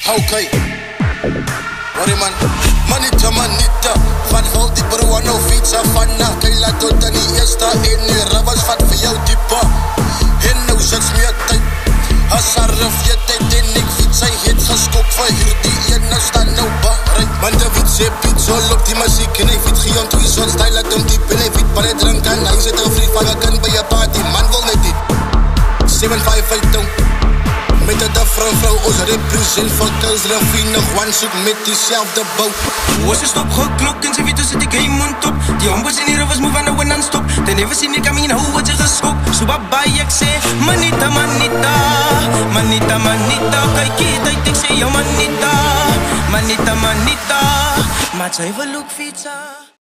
Okay. Hoor man, manita manita. Van val die broer nou fietsa van na Kaila tot aan die eerste en die rabbas vat vir jou die pa. En nou sits meer tyd. As arf jy tyd en ek fiets hy het geskop vir hierdie ene staan nou baar. Man David sê pizza op die muziek en hy fiets geont wie sols style laat hom diep en hy fiets baie drink en hy sit op free van kan by 'n party. Man wil net dit 755 down. Met de vrou, ons represent van Kulsrafie nog one soek met diezelfde bout. Was is stop geklok en sy weet ons het die game on top. Die hombos in die rivers move on non-stop. They never see me coming, hoe wat jy geskop. So bye ek sê, manita, manita, manita, manita. Kykie, tyd ek sê, yo manita, manita, manita. Maar sy wil ook fietsa.